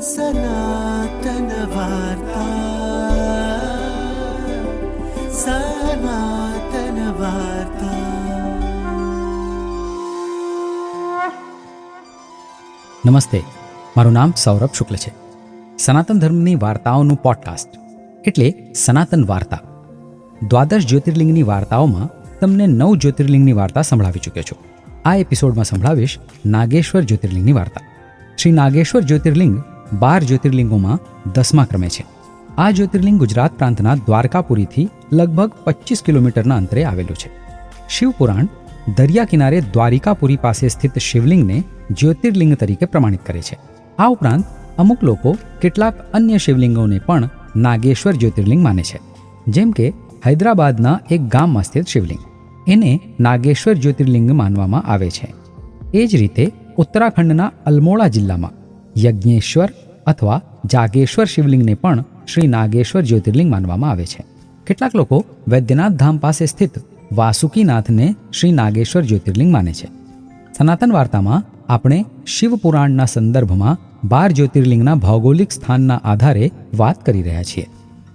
સનાતન વાર્તા, સનાતન વાર્તા. નમસ્તે, મારું નામ સૌરભ શુક્લ છે. સનાતન ધર્મની વાર્તાઓનું પોડકાસ્ટ એટલે સનાતન વાર્તા. દ્વાદશ જ્યોતિર્લિંગની વાર્તાઓમાં તમને 9 જ્યોતિર્લિંગની વાર્તા સંભળાવી ચૂક્યો છું. આ એપિસોડમાં સંભળાવીશ નાગેશ્વર જ્યોતિર્લિંગની વાર્તા. શ્રી નાગેશ્વર જ્યોતિર્લિંગ 12 જ્યોતિર્લિંગોમાં 10મા ક્રમે છે. આ જ્યોતિર્લિંગ ગુજરાત પ્રાંતના દ્વારકાપુરીથી લગભગ 25 કિલોમીટરના અંતરે આવેલું છે. શિવપુરાણ દરિયા કિનારે દ્વારિકાપુરી પાસે સ્થિત શિવલિંગને જ્યોતિર્લિંગ તરીકે પ્રમાણિત કરે છે. આ ઉપરાંત અમુક લોકો કેટલાક અન્ય શિવલિંગોને પણ નાગેશ્વર જ્યોતિર્લિંગ માને છે. જેમ કે હૈદરાબાદના એક ગામમાં સ્થિત શિવલિંગ, એને નાગેશ્વર જ્યોતિર્લિંગ માનવામાં આવે છે. એ જ રીતે ઉત્તરાખંડના અલ્મોડા જિલ્લામાં યજ્ઞેશ્વર અથવા જાગેશ્વર શિવલિંગને પણ શ્રી નાગેશ્વર જ્યોતિર્લિંગ માનવામાં આવે છે. કેટલાક લોકો વૈદ્યનાથ ધામ પાસે સ્થિત વાસુકીનાથને શ્રી નાગેશ્વર જ્યોતિર્લિંગ માને છે. સનાતન વાર્તામાં આપણે શિવપુરાણના સંદર્ભમાં 12 જ્યોતિર્લિંગના ભૌગોલિક સ્થાનના આધારે વાત કરી રહ્યા છીએ.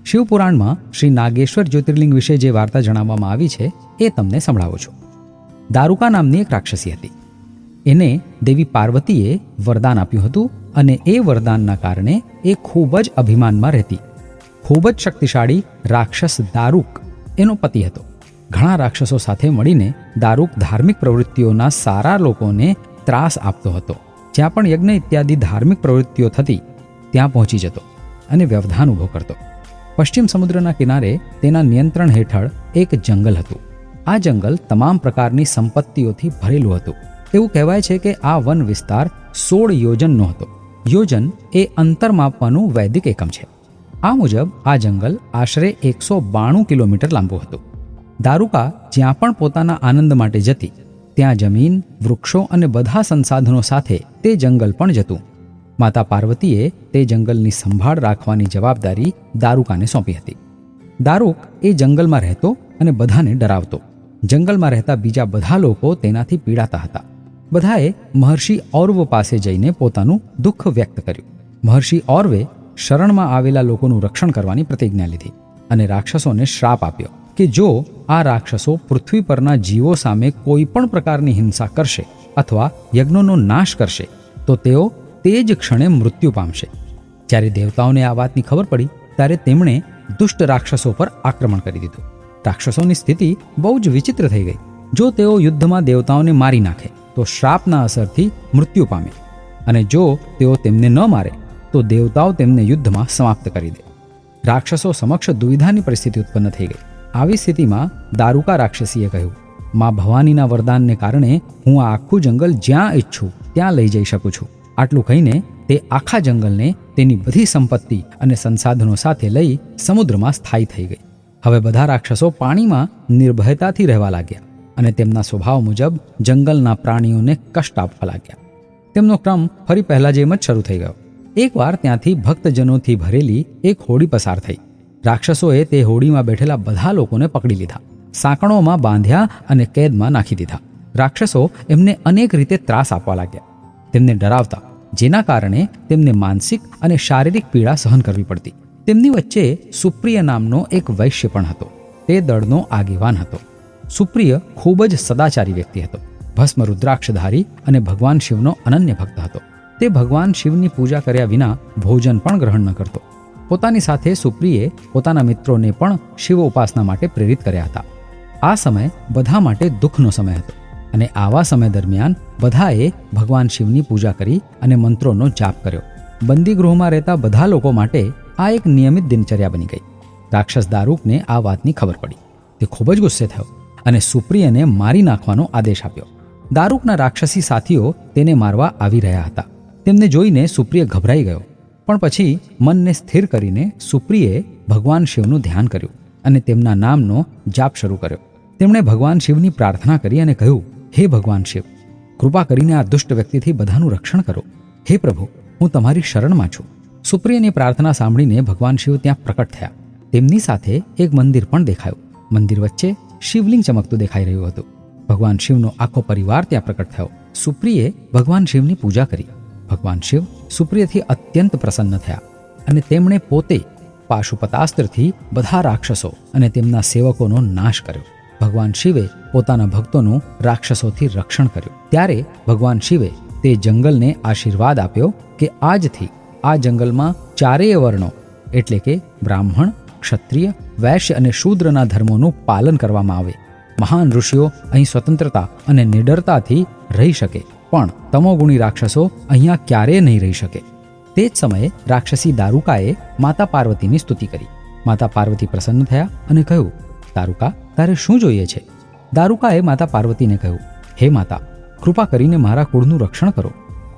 શિવપુરાણમાં શ્રી નાગેશ્વર જ્યોતિર્લિંગ વિશે જે વાર્તા જણાવવામાં આવી છે એ તમને સંભળાવું છું. દારૂકા નામની એક રાક્ષસી હતી. એને દેવી પાર્વતીએ વરદાન આપ્યું હતું અને એ વરદાનના કારણે એ ખૂબ જ અભિમાનમાં રહેતી. ખૂબ જ શક્તિશાળી રાક્ષસ દારૂક એનો પતિ હતો. ઘણા રાક્ષસો સાથે મળીને દારૂક ધાર્મિક પ્રવૃત્તિઓના સારા લોકોને ત્રાસ આપતો હતો. જ્યાં પણ યજ્ઞ ઇત્યાદિ ધાર્મિક પ્રવૃત્તિઓ થતી ત્યાં પહોંચી જતો અને વ્યવધાન ઊભો કરતો. પશ્ચિમ સમુદ્રના કિનારે તેના નિયંત્રણ હેઠળ એક જંગલ હતું. આ જંગલ તમામ પ્રકારની સંપત્તિઓથી ભરેલું હતું. એવું કહેવાય છે કે આ વન વિસ્તાર 16 યોજનનો હતો. યોજન એ અંતર માપવાનું વૈદિક એકમ છે. આ મુજબ આ જંગલ આશરે 192 કિલોમીટર લાંબુ હતું. દારૂકા જ્યાં પણ પોતાના આનંદ માટે જતી ત્યાં જમીન, વૃક્ષો અને બધા સંસાધનો સાથે તે જંગલ પણ જતું. માતા પાર્વતીએ તે જંગલની સંભાળ રાખવાની જવાબદારી દારૂકાને સોંપી હતી. દારૂક એ જંગલમાં રહેતો અને બધાને ડરાવતો. જંગલમાં રહેતા બીજા બધા લોકો તેનાથી પીડાતા હતા. બધાએ મહર્ષિ ઔરવ પાસે જઈને પોતાનું દુઃખ વ્યક્ત કર્યું. મહર્ષિ ઔરવે શરણમાં આવેલા લોકોનું રક્ષણ કરવાની પ્રતિજ્ઞા લીધી અને રાક્ષસોને શ્રાપ આપ્યો કે જો આ રાક્ષસો પૃથ્વી પરના જીવો સામે કોઈ પણ પ્રકારની હિંસા કરશે અથવા યજ્ઞોનો નાશ કરશે તો તેઓ તે જ ક્ષણે મૃત્યુ પામશે. જ્યારે દેવતાઓને આ વાતની ખબર પડી ત્યારે તેમણે દુષ્ટ રાક્ષસો પર આક્રમણ કરી દીધું. રાક્ષસોની સ્થિતિ બહુ જ વિચિત્ર થઈ ગઈ. જો તેઓ યુદ્ધમાં દેવતાઓને મારી નાખે તો શ્રાપના અસરથી મૃત્યુ પામે, અને જો તેઓ તેમને ન મારે તો દેવતાઓ તેમને યુદ્ધમાં સમાપ્ત કરી દે. રાક્ષસો સમક્ષ દુવિધાની પરિસ્થિતિ ઉત્પન્ન થઈ ગઈ. આવી સ્થિતિમાં દારૂકા રાક્ષસીએ કહ્યું, મા ભવાનીના વરદાનને કારણે હું આ આખું જંગલ જ્યાં ઈચ્છું ત્યાં લઈ જઈ શકું છું. આટલું કહીને તે આખા જંગલને તેની બધી સંપત્તિ અને સંસાધનો સાથે લઈ સમુદ્રમાં સ્થાયી થઈ ગઈ. હવે બધા રાક્ષસો પાણીમાં નિર્ભયતાથી રહેવા લાગ્યા અને તેમના સ્વભાવ મુજબ જંગલના પ્રાણીઓને કષ્ટ આપવા લાગ્યા. તેમનો ક્રમ ફરી પહેલા જેમ જ શરૂ થઈ ગયો. એકવાર ત્યાંથી ભક્તજનોથી ભરેલી એક હોડી પસાર થઈ. રાક્ષસોએ તે હોડીમાં બેઠેલા બધા લોકોને પકડી લીધા, સાંકળોમાં બાંધ્યા અને કેદમાં નાખી દીધા. રાક્ષસો એમને અનેક રીતે ત્રાસ આપવા લાગ્યા, તેમને ડરાવતા, જેના કારણે તેમને માનસિક અને શારીરિક પીડા સહન કરવી પડતી. તેમની વચ્ચે સુપ્રિય નામનો એક વૈશ્ય પણ હતો. તે દળનો આગેવાન હતો. સુપ્રિય ખૂબ જ સદાચારી વ્યક્તિ હતો. ભસ્મ રુદ્રાક્ષધારી અને ભગવાન શિવનો અનન્ય ભક્ત હતો. તે ભગવાન શિવની પૂજા કર્યા વિના ભોજન પણ ગ્રહણ ન કરતો. પોતાની સાથે સુપ્રિયે પોતાના મિત્રોને પણ શિવ ઉપાસના માટે પ્રેરિત કર્યા હતા. આ સમય બધા માટે દુઃખનો સમય હતો અને આવા સમય દરમિયાન બધાએ ભગવાન શિવની પૂજા કરી અને મંત્રોનો જાપ કર્યો. બંદીગૃહમાં રહેતા બધા લોકો માટે આ એક નિયમિત દિનચર્યા બની ગઈ. રાક્ષસ દારૂકને આ વાતની ખબર પડી. તે ખૂબ જ ગુસ્સે થયો અને સુપ્રિયને મારી નાખવાનો આદેશ આપ્યો. દારૂકના રાક્ષસી સાથીઓ તેને મારવા આવી રહ્યા હતા. તેમને જોઈને સુપ્રિય ગભરાઈ ગયો, પણ પછી મનને સ્થિર કરીને સુપ્રિયે ભગવાન શિવનું ધ્યાન કર્યું અને તેમના નામનો જાપ શરૂ કર્યો. તેમણે ભગવાન શિવની પ્રાર્થના કરી અને કહ્યું, હે ભગવાન શિવ, કૃપા કરીને આ દુષ્ટ વ્યક્તિથી બધાનું રક્ષણ કરો. હે પ્રભુ, હું તમારી શરણમાં છું. સુપ્રિયની પ્રાર્થના સાંભળીને ભગવાન શિવ ત્યાં પ્રકટ થયા. તેમની સાથે એક મંદિર પણ દેખાયું. મંદિર વચ્ચે શિવલિંગ ચમકતું દેખાઈ રહ્યું હતું. ભગવાન શિવનો આખો પરિવાર ત્યાં પ્રકટ થયો. સુપ્રિયે ભગવાન શિવની પૂજા કરી. ભગવાન શિવ સુપ્રિયથી અત્યંત પ્રસન્ન થયા અને તેમણે પોતે પાશુપતાસ્ત્રથી બધા રાક્ષસો અને તેમના સેવકોનો નાશ કર્યો. ભગવાન શિવે પોતાના ભક્તોનું રાક્ષસોથી રક્ષણ કર્યું. ત્યારે ભગવાન શિવે તે જંગલને આશીર્વાદ આપ્યો કે આજથી આ જંગલમાં ચારેય વર્ણો એટલે કે બ્રાહ્મણ, ક્ષત્રિય, વૈશ્ય અને શૂદ્રના ધર્મોનું પાલન કરવામાં આવે. મહાન ઋષિઓ અહીં સ્વતંત્રતા અને નિડરતાથી રહી શકે, પણ તમોગુણી રાક્ષસો અહીંયા ક્યારેય નહીં રહી શકે. તે જ સમયે રાક્ષસી દારૂકાએ માતા પાર્વતીની સ્તુતિ કરી. માતા પાર્વતી પ્રસન્ન થયા અને કહ્યું, દારૂકા, તારે શું જોઈએ છે? દારૂકાએ માતા પાર્વતીને કહ્યું, હે માતા, કૃપા કરીને મારા કુળનું રક્ષણ કરો.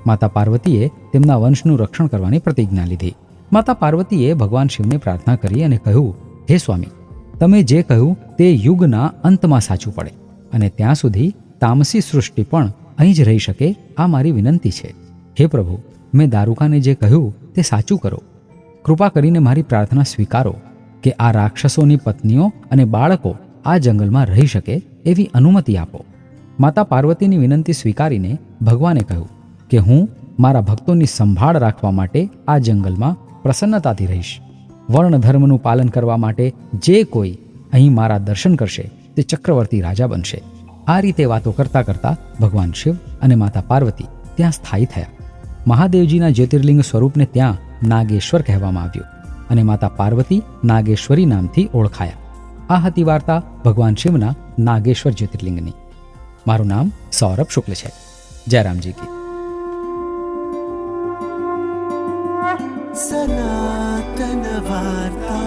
માતા પાર્વતીએ તેમના વંશનું રક્ષણ કરવાની પ્રતિજ્ઞા લીધી. માતા પાર્વતીએ ભગવાન શિવને પ્રાર્થના કરી અને કહ્યું, હે સ્વામી, તમે જે કહ્યું તે યુગના અંતમાં સાચું પડે અને ત્યાં સુધી તામસી સૃષ્ટિ પણ અહીં જ રહી શકે, આ મારી વિનંતી છે. હે પ્રભુ, મેં દારૂકાને જે કહ્યું તે સાચું કરો. કૃપા કરીને મારી પ્રાર્થના સ્વીકારો કે આ રાક્ષસોની પત્નીઓ અને બાળકો આ જંગલમાં રહી શકે એવી અનુમતિ આપો. માતા પાર્વતીની વિનંતી સ્વીકારીને ભગવાને કહ્યું કે હું મારા ભક્તોની સંભાળ રાખવા માટે આ જંગલમાં પ્રસન્નતાથી રહીશ. વર્ણ ધર્મનું પાલન કરવા માટે જે કોઈ અહીં મારા દર્શન કરશે તે ચક્રવર્તી રાજા બનશે. આ રીતે વાતો કરતા કરતા ભગવાન શિવ અને માતા પાર્વતી ત્યાં સ્થાયી થયા. મહાદેવજીના જ્યોતિર્લિંગ સ્વરૂપને ત્યાં નાગેશ્વર કહેવામાં આવ્યું અને માતા પાર્વતી નાગેશ્વરી નામથી ઓળખાયા. આ હતી વાર્તા ભગવાન શિવના નાગેશ્વર જ્યોતિર્લિંગની. મારું નામ સૌરભ શુક્લ છે. જય રામજી કી. સનાતન વાર્તા.